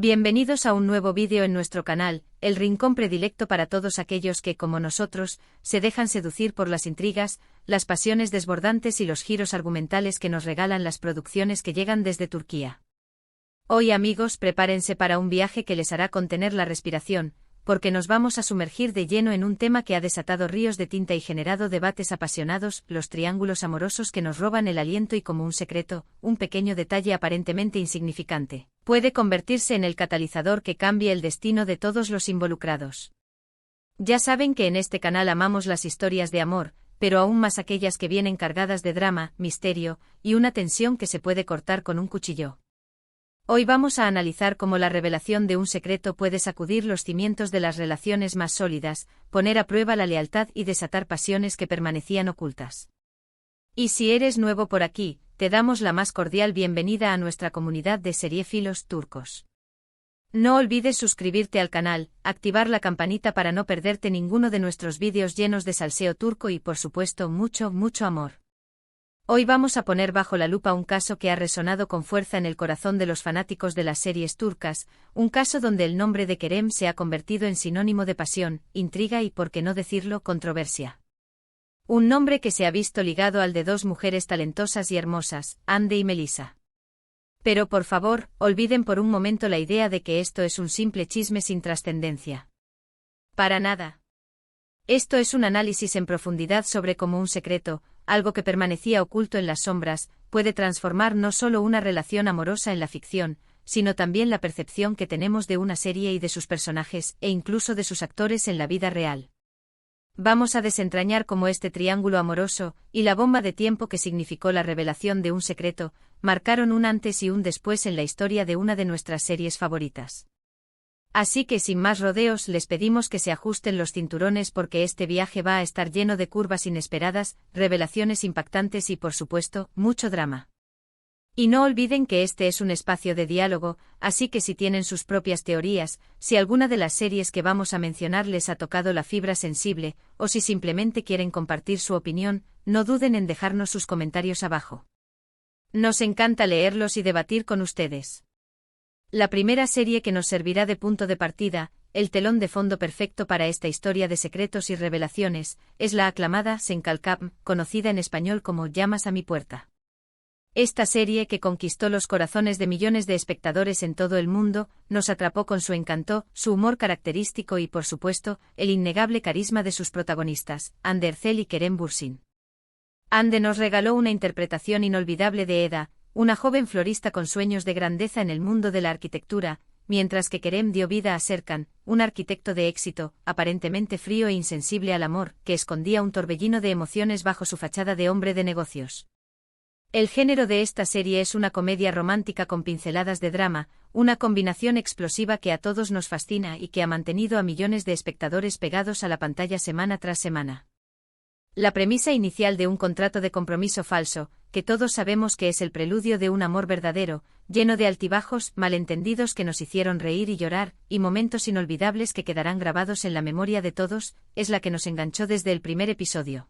Bienvenidos a un nuevo vídeo en nuestro canal, el rincón predilecto para todos aquellos que, como nosotros, se dejan seducir por las intrigas, las pasiones desbordantes y los giros argumentales que nos regalan las producciones que llegan desde Turquía. Hoy, amigos, prepárense para un viaje que les hará contener la respiración, porque nos vamos a sumergir de lleno en un tema que ha desatado ríos de tinta y generado debates apasionados: los triángulos amorosos que nos roban el aliento y, como un secreto, un pequeño detalle aparentemente insignificante puede convertirse en el catalizador que cambie el destino de todos los involucrados. Ya saben que en este canal amamos las historias de amor, pero aún más aquellas que vienen cargadas de drama, misterio y una tensión que se puede cortar con un cuchillo. Hoy vamos a analizar cómo la revelación de un secreto puede sacudir los cimientos de las relaciones más sólidas, poner a prueba la lealtad y desatar pasiones que permanecían ocultas. Y si eres nuevo por aquí, te damos la más cordial bienvenida a nuestra comunidad de seriéfilos turcos. No olvides suscribirte al canal, activar la campanita para no perderte ninguno de nuestros vídeos llenos de salseo turco y, por supuesto, mucho amor. Hoy vamos a poner bajo la lupa un caso que ha resonado con fuerza en el corazón de los fanáticos de las series turcas, un caso donde el nombre de Kerem se ha convertido en sinónimo de pasión, intriga y, por qué no decirlo, controversia. Un nombre que se ha visto ligado al de dos mujeres talentosas y hermosas, Hande y Melisa. Pero por favor, olviden por un momento la idea de que esto es un simple chisme sin trascendencia. Para nada. Esto es un análisis en profundidad sobre cómo un secreto, algo que permanecía oculto en las sombras, puede transformar no solo una relación amorosa en la ficción, sino también la percepción que tenemos de una serie y de sus personajes, e incluso de sus actores en la vida real. Vamos a desentrañar cómo este triángulo amoroso, y la bomba de tiempo que significó la revelación de un secreto, marcaron un antes y un después en la historia de una de nuestras series favoritas. Así que sin más rodeos les pedimos que se ajusten los cinturones porque este viaje va a estar lleno de curvas inesperadas, revelaciones impactantes y, por supuesto, mucho drama. Y no olviden que este es un espacio de diálogo, así que si tienen sus propias teorías, si alguna de las series que vamos a mencionar les ha tocado la fibra sensible, o si simplemente quieren compartir su opinión, no duden en dejarnos sus comentarios abajo. Nos encanta leerlos y debatir con ustedes. La primera serie que nos servirá de punto de partida, el telón de fondo perfecto para esta historia de secretos y revelaciones, es la aclamada Sen Kalkam, conocida en español como Llamas a mi puerta. Esta serie, que conquistó los corazones de millones de espectadores en todo el mundo, nos atrapó con su encanto, su humor característico y, por supuesto, el innegable carisma de sus protagonistas, Hande Erçel y Kerem Bürsin. Hande nos regaló una interpretación inolvidable de Eda, una joven florista con sueños de grandeza en el mundo de la arquitectura, mientras que Kerem dio vida a Serkan, un arquitecto de éxito, aparentemente frío e insensible al amor, que escondía un torbellino de emociones bajo su fachada de hombre de negocios. El género de esta serie es una comedia romántica con pinceladas de drama, una combinación explosiva que a todos nos fascina y que ha mantenido a millones de espectadores pegados a la pantalla semana tras semana. La premisa inicial de un contrato de compromiso falso, que todos sabemos que es el preludio de un amor verdadero, lleno de altibajos, malentendidos que nos hicieron reír y llorar, y momentos inolvidables que quedarán grabados en la memoria de todos, es la que nos enganchó desde el primer episodio.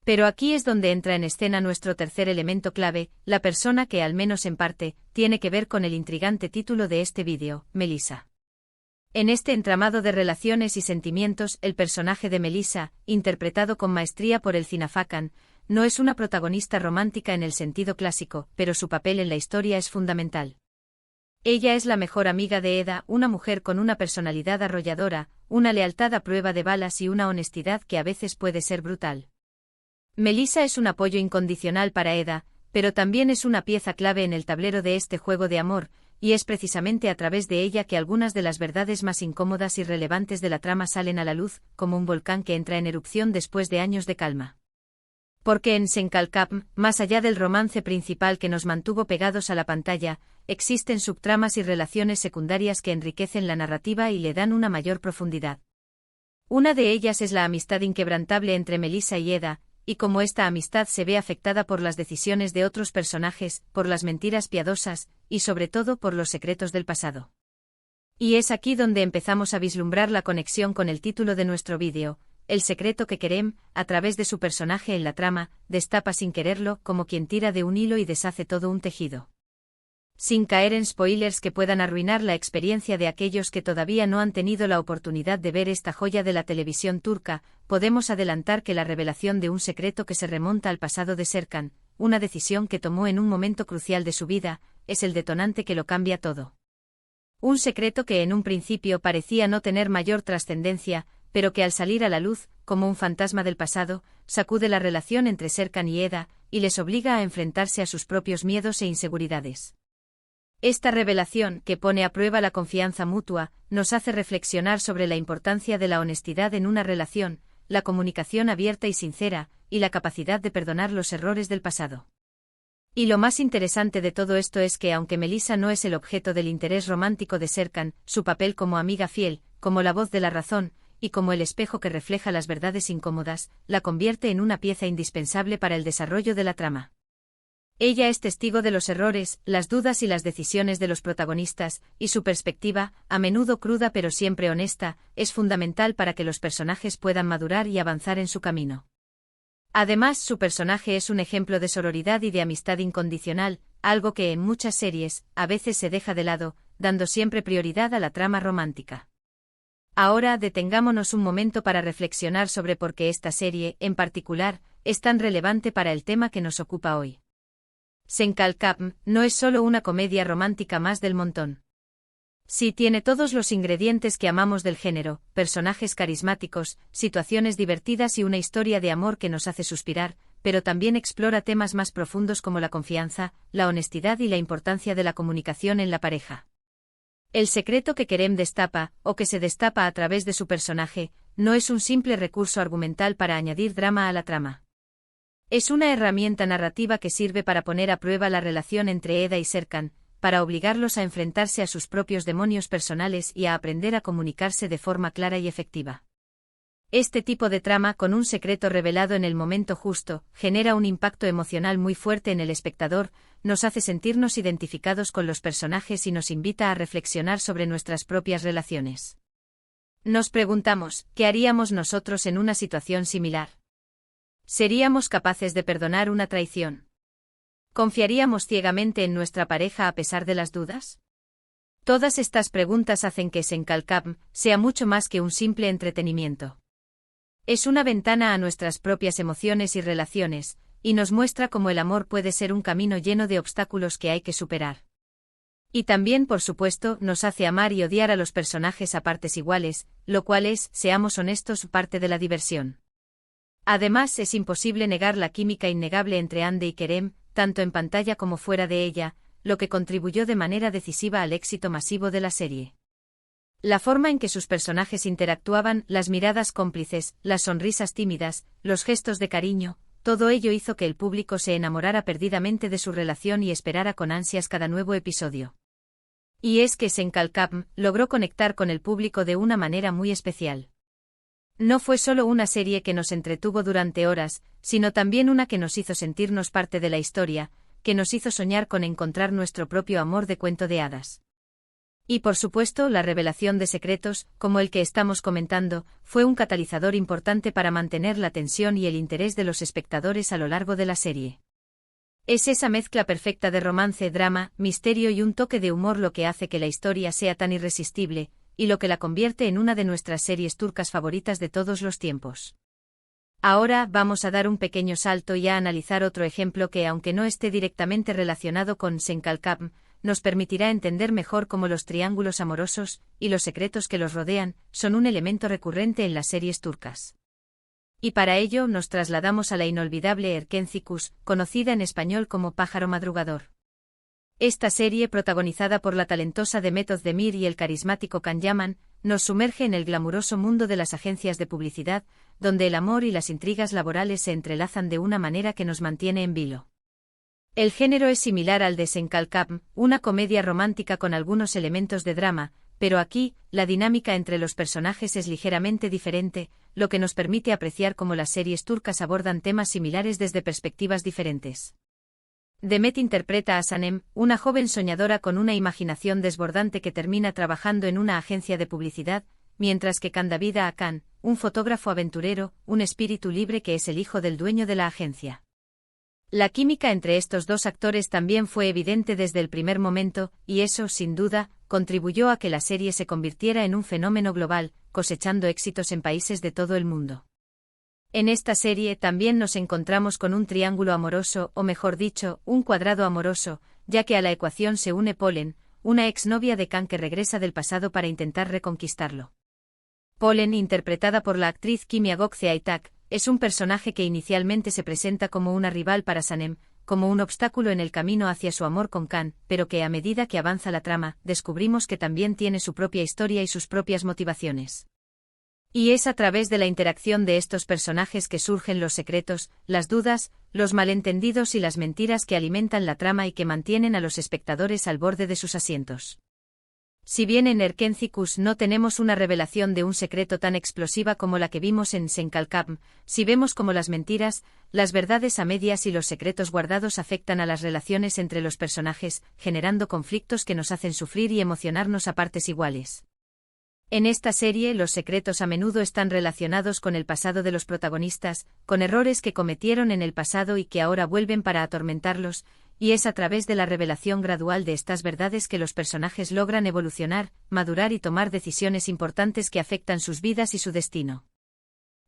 Pero aquí es donde entra en escena nuestro tercer elemento clave, la persona que, al menos en parte, tiene que ver con el intrigante título de este vídeo, Melisa. En este entramado de relaciones y sentimientos, el personaje de Melisa, interpretado con maestría por Elçin Afakan, no es una protagonista romántica en el sentido clásico, pero su papel en la historia es fundamental. Ella es la mejor amiga de Eda, una mujer con una personalidad arrolladora, una lealtad a prueba de balas y una honestidad que a veces puede ser brutal. Melisa es un apoyo incondicional para Eda, pero también es una pieza clave en el tablero de este juego de amor, y es precisamente a través de ella que algunas de las verdades más incómodas y relevantes de la trama salen a la luz, como un volcán que entra en erupción después de años de calma. Porque en Sen Kalkam, más allá del romance principal que nos mantuvo pegados a la pantalla, existen subtramas y relaciones secundarias que enriquecen la narrativa y le dan una mayor profundidad. Una de ellas es la amistad inquebrantable entre Melisa y Eda, y cómo esta amistad se ve afectada por las decisiones de otros personajes, por las mentiras piadosas, y sobre todo por los secretos del pasado. Y es aquí donde empezamos a vislumbrar la conexión con el título de nuestro vídeo, el secreto que Kerem, a través de su personaje en la trama, destapa sin quererlo, como quien tira de un hilo y deshace todo un tejido. Sin caer en spoilers que puedan arruinar la experiencia de aquellos que todavía no han tenido la oportunidad de ver esta joya de la televisión turca, podemos adelantar que la revelación de un secreto que se remonta al pasado de Serkan, una decisión que tomó en un momento crucial de su vida, es el detonante que lo cambia todo. Un secreto que en un principio parecía no tener mayor trascendencia, pero que al salir a la luz, como un fantasma del pasado, sacude la relación entre Serkan y Eda, y les obliga a enfrentarse a sus propios miedos e inseguridades. Esta revelación, que pone a prueba la confianza mutua, nos hace reflexionar sobre la importancia de la honestidad en una relación, la comunicación abierta y sincera, y la capacidad de perdonar los errores del pasado. Y lo más interesante de todo esto es que aunque Melissa no es el objeto del interés romántico de Serkan, su papel como amiga fiel, como la voz de la razón, y como el espejo que refleja las verdades incómodas, la convierte en una pieza indispensable para el desarrollo de la trama. Ella es testigo de los errores, las dudas y las decisiones de los protagonistas, y su perspectiva, a menudo cruda pero siempre honesta, es fundamental para que los personajes puedan madurar y avanzar en su camino. Además, su personaje es un ejemplo de sororidad y de amistad incondicional, algo que en muchas series, a veces se deja de lado, dando siempre prioridad a la trama romántica. Ahora detengámonos un momento para reflexionar sobre por qué esta serie, en particular, es tan relevante para el tema que nos ocupa hoy. Senkalkam no es solo una comedia romántica más del montón. Sí tiene todos los ingredientes que amamos del género, personajes carismáticos, situaciones divertidas y una historia de amor que nos hace suspirar, pero también explora temas más profundos como la confianza, la honestidad y la importancia de la comunicación en la pareja. El secreto que Kerem destapa, o que se destapa a través de su personaje, no es un simple recurso argumental para añadir drama a la trama. Es una herramienta narrativa que sirve para poner a prueba la relación entre Eda y Serkan, para obligarlos a enfrentarse a sus propios demonios personales y a aprender a comunicarse de forma clara y efectiva. Este tipo de trama, con un secreto revelado en el momento justo, genera un impacto emocional muy fuerte en el espectador, nos hace sentirnos identificados con los personajes y nos invita a reflexionar sobre nuestras propias relaciones. Nos preguntamos, ¿qué haríamos nosotros en una situación similar? ¿Seríamos capaces de perdonar una traición? ¿Confiaríamos ciegamente en nuestra pareja a pesar de las dudas? Todas estas preguntas hacen que Senkalkam sea mucho más que un simple entretenimiento. Es una ventana a nuestras propias emociones y relaciones, y nos muestra cómo el amor puede ser un camino lleno de obstáculos que hay que superar. Y también, por supuesto, nos hace amar y odiar a los personajes a partes iguales, lo cual es, seamos honestos, parte de la diversión. Además, es imposible negar la química innegable entre Hande y Kerem, tanto en pantalla como fuera de ella, lo que contribuyó de manera decisiva al éxito masivo de la serie. La forma en que sus personajes interactuaban, las miradas cómplices, las sonrisas tímidas, los gestos de cariño, todo ello hizo que el público se enamorara perdidamente de su relación y esperara con ansias cada nuevo episodio. Y es que Senkalkam logró conectar con el público de una manera muy especial. No fue solo una serie que nos entretuvo durante horas, sino también una que nos hizo sentirnos parte de la historia, que nos hizo soñar con encontrar nuestro propio amor de cuento de hadas. Y por supuesto, la revelación de secretos, como el que estamos comentando, fue un catalizador importante para mantener la tensión y el interés de los espectadores a lo largo de la serie. Es esa mezcla perfecta de romance, drama, misterio y un toque de humor lo que hace que la historia sea tan irresistible, y lo que la convierte en una de nuestras series turcas favoritas de todos los tiempos. Ahora vamos a dar un pequeño salto y a analizar otro ejemplo que, aunque no esté directamente relacionado con Senkalkam, nos permitirá entender mejor cómo los triángulos amorosos, y los secretos que los rodean, son un elemento recurrente en las series turcas. Y para ello nos trasladamos a la inolvidable Erkencikus, conocida en español como Pájaro Madrugador. Esta serie, protagonizada por la talentosa Demet Özdemir y el carismático Can Yaman, nos sumerge en el glamuroso mundo de las agencias de publicidad, donde el amor y las intrigas laborales se entrelazan de una manera que nos mantiene en vilo. El género es similar al de Senkalkam, una comedia romántica con algunos elementos de drama, pero aquí, la dinámica entre los personajes es ligeramente diferente, lo que nos permite apreciar cómo las series turcas abordan temas similares desde perspectivas diferentes. Demet interpreta a Sanem, una joven soñadora con una imaginación desbordante que termina trabajando en una agencia de publicidad, mientras que Can da vida a Can, un fotógrafo aventurero, un espíritu libre que es el hijo del dueño de la agencia. La química entre estos dos actores también fue evidente desde el primer momento, y eso, sin duda, contribuyó a que la serie se convirtiera en un fenómeno global, cosechando éxitos en países de todo el mundo. En esta serie también nos encontramos con un triángulo amoroso, o mejor dicho, un cuadrado amoroso, ya que a la ecuación se une Polen, una exnovia de Kang que regresa del pasado para intentar reconquistarlo. Polen, interpretada por la actriz Kim Mya-gok-seaitak, es un personaje que inicialmente se presenta como una rival para Sanem, como un obstáculo en el camino hacia su amor con Kang, pero que a medida que avanza la trama, descubrimos que también tiene su propia historia y sus propias motivaciones. Y es a través de la interacción de estos personajes que surgen los secretos, las dudas, los malentendidos y las mentiras que alimentan la trama y que mantienen a los espectadores al borde de sus asientos. Si bien en Erkencicus no tenemos una revelación de un secreto tan explosiva como la que vimos en Senkalkam, si vemos cómo las mentiras, las verdades a medias y los secretos guardados afectan a las relaciones entre los personajes, generando conflictos que nos hacen sufrir y emocionarnos a partes iguales. En esta serie los secretos a menudo están relacionados con el pasado de los protagonistas, con errores que cometieron en el pasado y que ahora vuelven para atormentarlos, y es a través de la revelación gradual de estas verdades que los personajes logran evolucionar, madurar y tomar decisiones importantes que afectan sus vidas y su destino.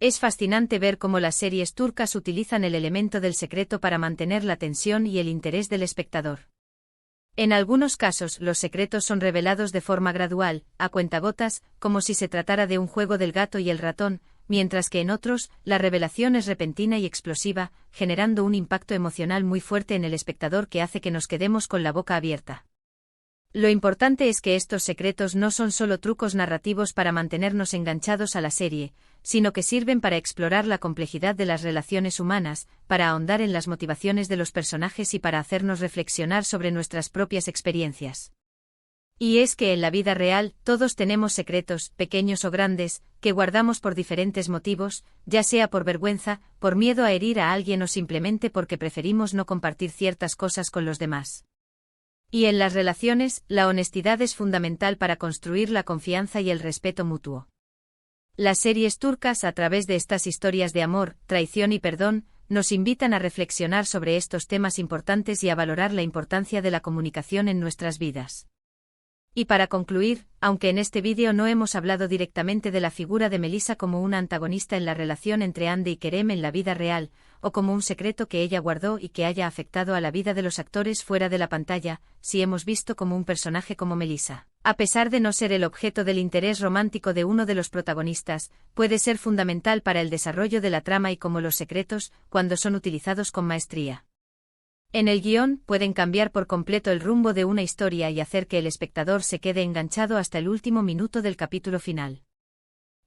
Es fascinante ver cómo las series turcas utilizan el elemento del secreto para mantener la tensión y el interés del espectador. En algunos casos los secretos son revelados de forma gradual, a cuentagotas, como si se tratara de un juego del gato y el ratón, mientras que en otros, la revelación es repentina y explosiva, generando un impacto emocional muy fuerte en el espectador que hace que nos quedemos con la boca abierta. Lo importante es que estos secretos no son solo trucos narrativos para mantenernos enganchados a la serie, sino que sirven para explorar la complejidad de las relaciones humanas, para ahondar en las motivaciones de los personajes y para hacernos reflexionar sobre nuestras propias experiencias. Y es que en la vida real, todos tenemos secretos, pequeños o grandes, que guardamos por diferentes motivos, ya sea por vergüenza, por miedo a herir a alguien o simplemente porque preferimos no compartir ciertas cosas con los demás. Y en las relaciones, la honestidad es fundamental para construir la confianza y el respeto mutuo. Las series turcas, a través de estas historias de amor, traición y perdón, nos invitan a reflexionar sobre estos temas importantes y a valorar la importancia de la comunicación en nuestras vidas. Y para concluir, aunque en este vídeo no hemos hablado directamente de la figura de Melissa como una antagonista en la relación entre Hande y Kerem en la vida real, o como un secreto que ella guardó y que haya afectado a la vida de los actores fuera de la pantalla, sí hemos visto como un personaje como Melissa, a pesar de no ser el objeto del interés romántico de uno de los protagonistas, puede ser fundamental para el desarrollo de la trama y como los secretos, cuando son utilizados con maestría. En el guión, pueden cambiar por completo el rumbo de una historia y hacer que el espectador se quede enganchado hasta el último minuto del capítulo final.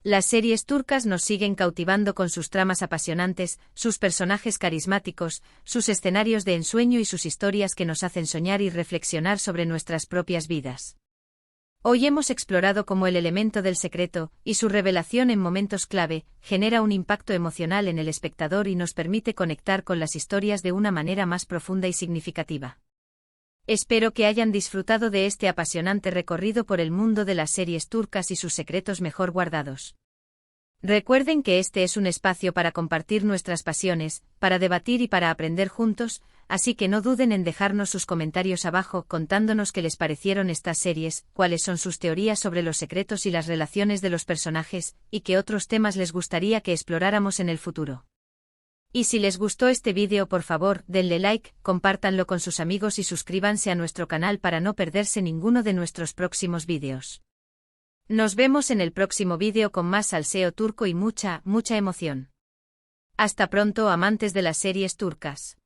Las series turcas nos siguen cautivando con sus tramas apasionantes, sus personajes carismáticos, sus escenarios de ensueño y sus historias que nos hacen soñar y reflexionar sobre nuestras propias vidas. Hoy hemos explorado cómo el elemento del secreto, y su revelación en momentos clave, genera un impacto emocional en el espectador y nos permite conectar con las historias de una manera más profunda y significativa. Espero que hayan disfrutado de este apasionante recorrido por el mundo de las series turcas y sus secretos mejor guardados. Recuerden que este es un espacio para compartir nuestras pasiones, para debatir y para aprender juntos, así que no duden en dejarnos sus comentarios abajo contándonos qué les parecieron estas series, cuáles son sus teorías sobre los secretos y las relaciones de los personajes, y qué otros temas les gustaría que exploráramos en el futuro. Y si les gustó este vídeo, por favor, denle like, compártanlo con sus amigos y suscríbanse a nuestro canal para no perderse ninguno de nuestros próximos vídeos. Nos vemos en el próximo vídeo con más salseo turco y mucha emoción. Hasta pronto, amantes de las series turcas.